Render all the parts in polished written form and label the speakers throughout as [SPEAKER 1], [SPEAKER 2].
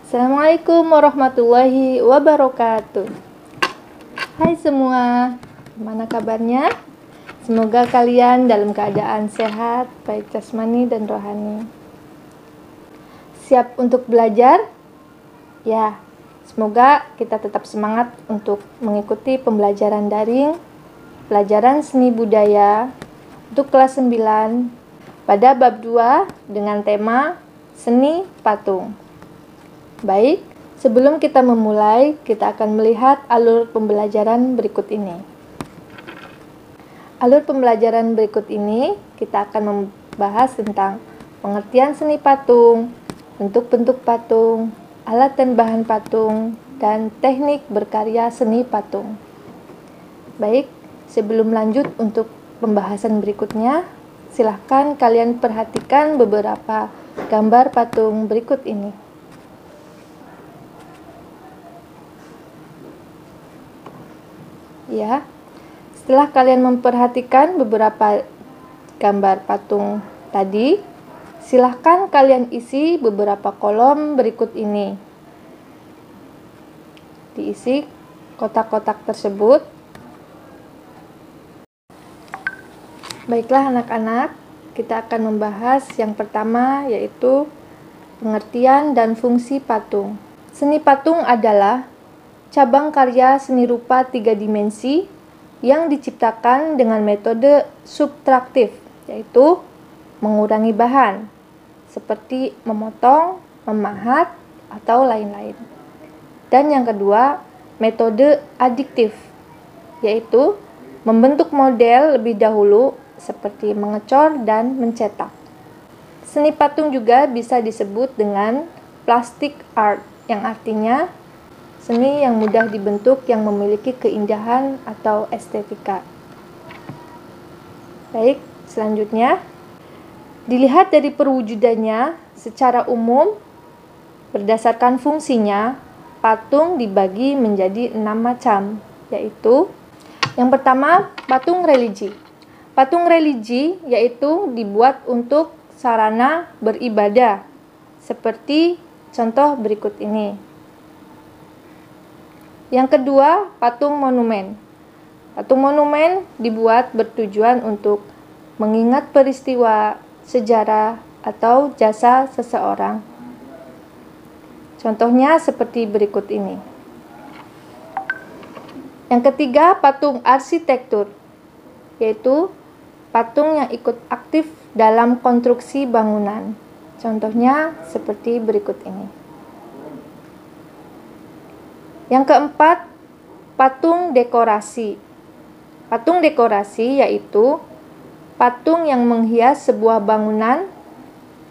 [SPEAKER 1] Assalamualaikum warahmatullahi wabarakatuh. Hai semua, gimana kabarnya? Semoga kalian dalam keadaan sehat, baik jasmani dan rohani. Siap untuk belajar? Ya, semoga kita tetap semangat untuk mengikuti pembelajaran daring, pelajaran seni budaya untuk kelas 9 pada bab 2 dengan tema seni patung. Baik, sebelum kita memulai, kita akan melihat alur pembelajaran berikut ini. Alur pembelajaran berikut ini, kita akan membahas tentang pengertian seni patung, bentuk-bentuk patung, alat dan bahan patung, dan teknik berkarya seni patung. Baik, sebelum lanjut untuk pembahasan berikutnya, silahkan kalian perhatikan beberapa gambar patung berikut ini. Ya, setelah kalian memperhatikan beberapa gambar patung tadi, silahkan kalian isi beberapa kolom berikut ini. Diisi kotak-kotak tersebut. Baiklah anak-anak, kita akan membahas yang pertama, yaitu pengertian dan fungsi patung. Seni patung adalah cabang karya seni rupa 3 dimensi yang diciptakan dengan metode subtraktif, yaitu mengurangi bahan, seperti memotong, memahat, atau lain-lain. Dan yang kedua, metode adiktif, yaitu membentuk model lebih dahulu, seperti mengecor dan mencetak. Seni patung juga bisa disebut dengan plastic art, yang artinya seni yang mudah dibentuk yang memiliki keindahan atau estetika. Baik, selanjutnya dilihat dari perwujudannya secara umum berdasarkan fungsinya, patung dibagi menjadi 6 macam, yaitu yang pertama, patung religi. Patung religi yaitu dibuat untuk sarana beribadah, seperti contoh berikut ini. Yang kedua, patung monumen. Patung monumen dibuat bertujuan untuk mengingat peristiwa, sejarah, atau jasa seseorang. Contohnya seperti berikut ini. Yang ketiga, patung arsitektur, yaitu patung yang ikut aktif dalam konstruksi bangunan. Contohnya seperti berikut ini. Yang keempat, patung dekorasi. Patung dekorasi yaitu patung yang menghias sebuah bangunan,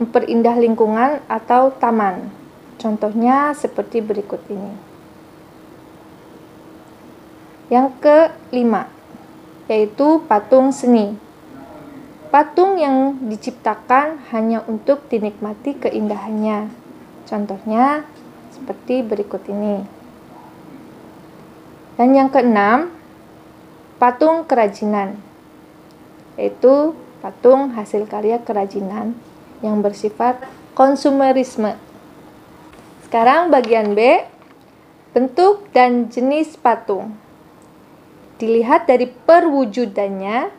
[SPEAKER 1] memperindah lingkungan atau taman. Contohnya seperti berikut ini. Yang kelima, yaitu patung seni. Patung yang diciptakan hanya untuk dinikmati keindahannya. Contohnya seperti berikut ini. Dan yang keenam, patung kerajinan, yaitu patung hasil karya kerajinan yang bersifat konsumerisme. Sekarang bagian B, bentuk dan jenis patung. Dilihat dari perwujudannya,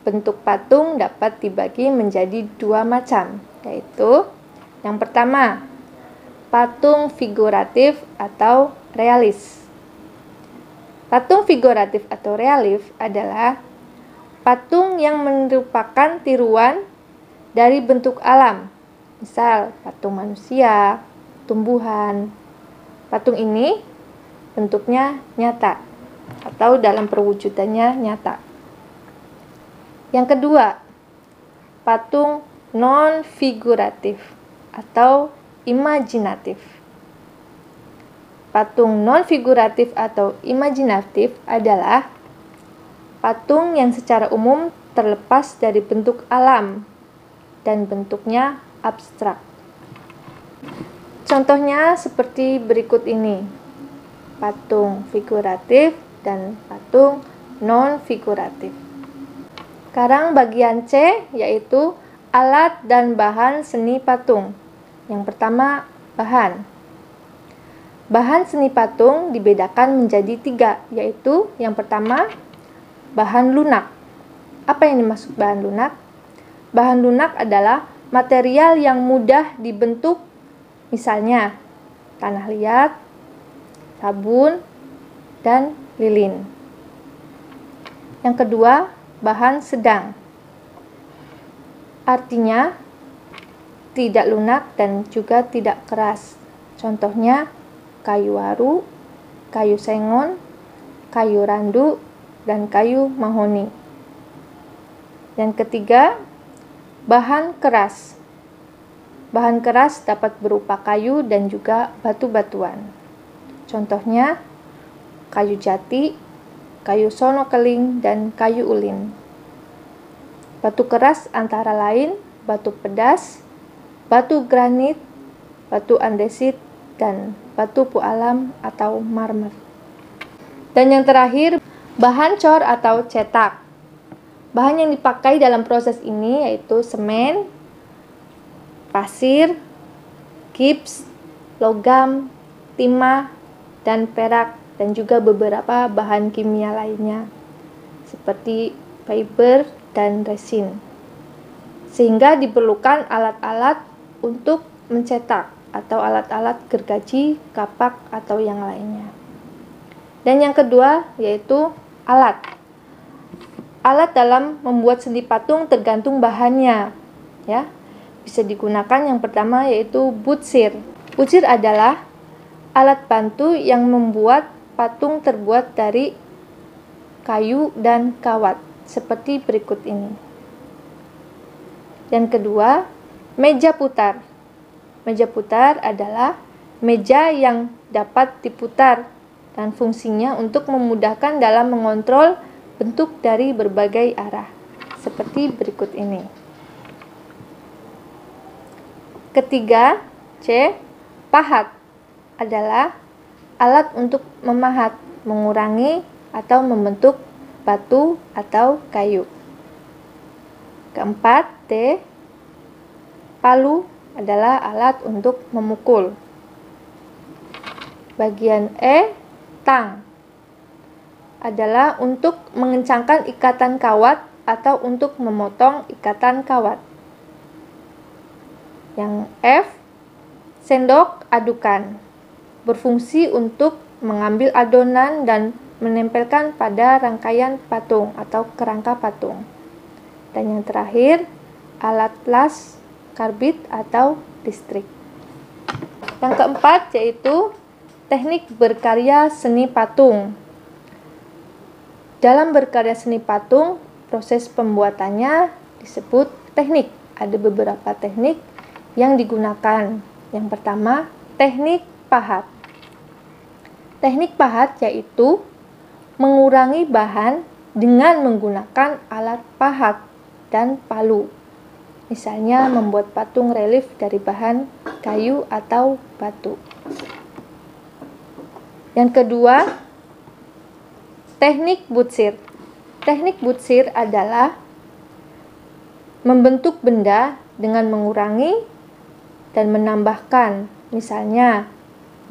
[SPEAKER 1] bentuk patung dapat dibagi menjadi 2 macam, yaitu yang pertama, patung figuratif atau realis. Patung figuratif atau relief adalah patung yang merupakan tiruan dari bentuk alam, misal patung manusia, tumbuhan. Patung ini bentuknya nyata atau dalam perwujudannya nyata. Yang kedua, patung non-figuratif atau imajinatif. Patung non-figuratif atau imajinatif adalah patung yang secara umum terlepas dari bentuk alam dan bentuknya abstrak. Contohnya seperti berikut ini. patung figuratif dan patung non-figuratif. Sekarang bagian C, yaitu alat dan bahan seni patung. Yang pertama, bahan. Bahan seni patung dibedakan menjadi 3, yaitu yang pertama, bahan lunak. Apa yang dimaksud bahan lunak? Bahan lunak adalah material yang mudah dibentuk, misalnya tanah liat, sabun, dan lilin. Yang kedua, bahan sedang. Artinya, tidak lunak dan juga tidak keras. Contohnya, kayu waru, kayu sengon, kayu randu, dan kayu mahoni. Yang ketiga, bahan keras. Bahan keras dapat berupa kayu dan juga batu-batuan. Contohnya, kayu jati, kayu sono keling, dan kayu ulin. Batu keras antara lain batu pedas, batu granit, batu andesit, dan batu pualam atau marmer. Dan yang terakhir, bahan cor atau cetak. Bahan yang dipakai dalam proses ini yaitu semen, pasir, gips, logam, timah, dan perak, dan juga beberapa bahan kimia lainnya seperti fiber dan resin. Sehingga diperlukan alat-alat untuk mencetak atau alat-alat gergaji, kapak, atau yang lainnya. Dan yang kedua yaitu alat. Alat dalam membuat seni patung tergantung bahannya, ya. Bisa digunakan yang pertama yaitu butsir. Butsir adalah alat bantu yang membuat patung terbuat dari kayu dan kawat, seperti berikut ini. Yang kedua, meja putar. Meja putar adalah meja yang dapat diputar dan fungsinya untuk memudahkan dalam mengontrol bentuk dari berbagai arah, seperti berikut ini. Ketiga, C. Pahat adalah alat untuk memahat, mengurangi, atau membentuk batu atau kayu. Keempat, D. Palu adalah alat untuk memukul. Bagian E. Tang adalah untuk mengencangkan ikatan kawat atau untuk memotong ikatan kawat. Yang F. Sendok adukan berfungsi untuk mengambil adonan dan menempelkan pada rangkaian patung atau kerangka patung. Dan yang terakhir, alat las karbit atau listrik. Yang keempat yaitu teknik berkarya seni patung. Dalam berkarya seni patung, proses pembuatannya disebut teknik. Ada beberapa teknik yang digunakan. Yang pertama, teknik pahat. Teknik pahat yaitu mengurangi bahan dengan menggunakan alat pahat dan palu. Misalnya membuat patung relief dari bahan kayu atau batu. Yang kedua, teknik butsir. Teknik butsir adalah membentuk benda dengan mengurangi dan menambahkan, misalnya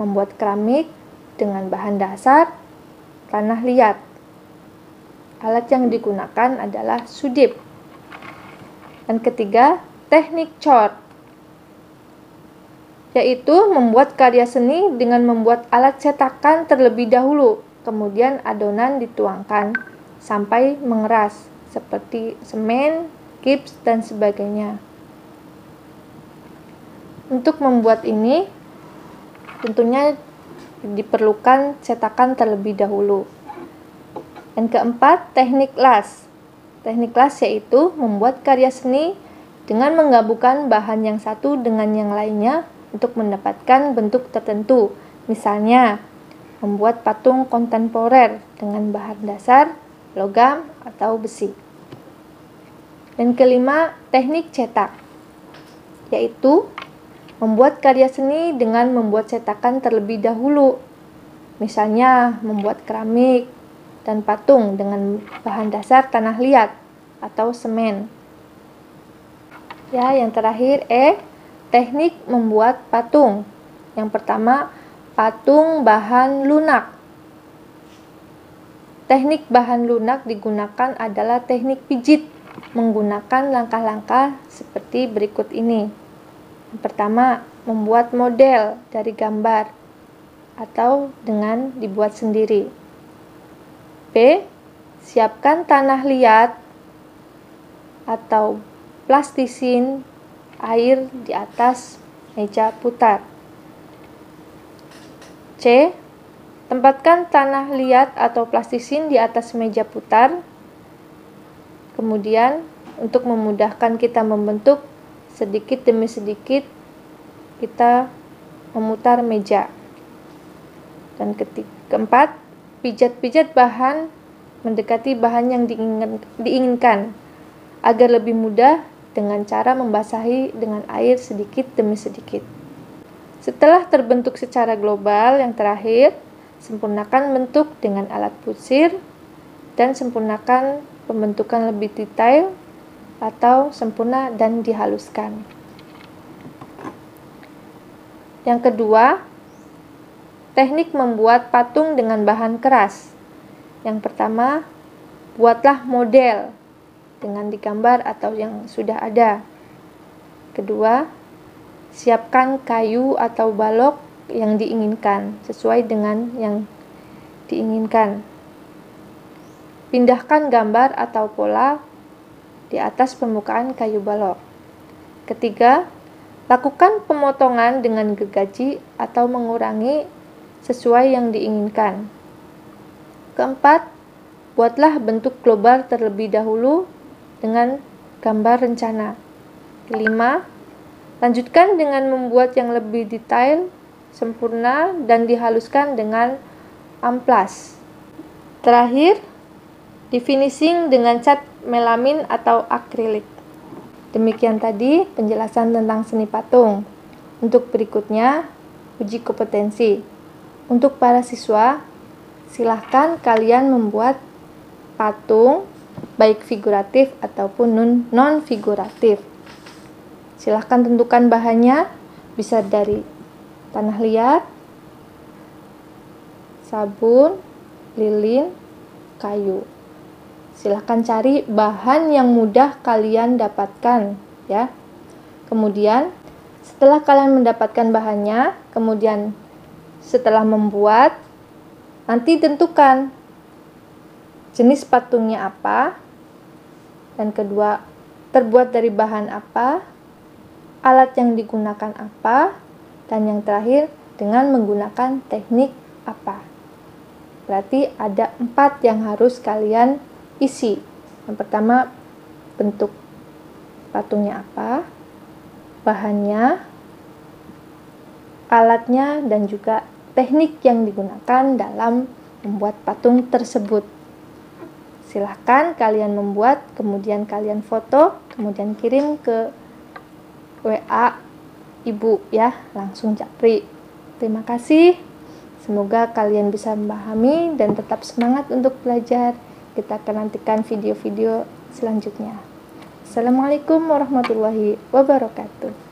[SPEAKER 1] membuat keramik dengan bahan dasar tanah liat. Alat yang digunakan adalah sudip. Dan ketiga, teknik cor, yaitu membuat karya seni dengan membuat alat cetakan terlebih dahulu, kemudian adonan dituangkan sampai mengeras, seperti semen, gips, dan sebagainya. Untuk membuat ini, tentunya diperlukan cetakan terlebih dahulu. Yang keempat, teknik las. Teknik las yaitu membuat karya seni dengan menggabungkan bahan yang satu dengan yang lainnya untuk mendapatkan bentuk tertentu. Misalnya, membuat patung kontemporer dengan bahan dasar logam atau besi. Dan kelima, teknik cetak, yaitu membuat karya seni dengan membuat cetakan terlebih dahulu. Misalnya membuat keramik dan patung dengan bahan dasar tanah liat atau semen. Ya, yang terakhir teknik membuat patung. Yang pertama, patung bahan lunak. Teknik bahan lunak digunakan adalah teknik pijit menggunakan langkah-langkah seperti berikut ini. Yang pertama, membuat model dari gambar atau dengan dibuat sendiri. B. Siapkan tanah liat atau plastisin air di atas meja putar. C. Tempatkan tanah liat atau plastisin di atas meja putar. Kemudian, untuk memudahkan kita membentuk, sedikit demi sedikit kita memutar meja. Dan keempat, pijat-pijat bahan mendekati bahan yang diinginkan agar lebih mudah dengan cara membasahi dengan air sedikit demi sedikit. Setelah terbentuk secara global, yang terakhir, sempurnakan bentuk dengan alat pusir dan sempurnakan pembentukan lebih detail atau sempurna dan dihaluskan. Yang kedua, teknik membuat patung dengan bahan keras. Yang pertama, buatlah model dengan digambar atau yang sudah ada. Kedua, siapkan kayu atau balok yang diinginkan sesuai dengan yang diinginkan. Pindahkan gambar atau pola di atas permukaan kayu balok. Ketiga, lakukan pemotongan dengan gergaji atau mengurangi sesuai yang diinginkan. Keempat, buatlah bentuk global terlebih dahulu dengan gambar rencana. Kelima, lanjutkan dengan membuat yang lebih detail, sempurna, dan dihaluskan dengan amplas. Terakhir, di finishing dengan cat melamin atau akrilik. Demikian tadi penjelasan tentang seni patung. Untuk berikutnya, uji kompetensi. Untuk para siswa, silahkan kalian membuat patung baik figuratif ataupun non-figuratif. Silahkan tentukan bahannya, bisa dari tanah liat, sabun, lilin, kayu. Silahkan cari bahan yang mudah kalian dapatkan, ya. Kemudian, setelah kalian mendapatkan bahannya, kemudian setelah membuat, nanti tentukan jenis patungnya apa, dan kedua, terbuat dari bahan apa, alat yang digunakan apa, dan yang terakhir, dengan menggunakan teknik apa. Berarti ada 4 yang harus kalian isi. Yang pertama, bentuk patungnya apa, bahannya, alatnya, dan juga teknik yang digunakan dalam membuat patung tersebut. Silahkan kalian membuat, kemudian kalian foto, kemudian kirim ke WA ibu ya, langsung japri. Terima kasih. Semoga kalian bisa memahami dan tetap semangat untuk belajar. Kita akan nantikan video-video selanjutnya. Assalamualaikum warahmatullahi wabarakatuh.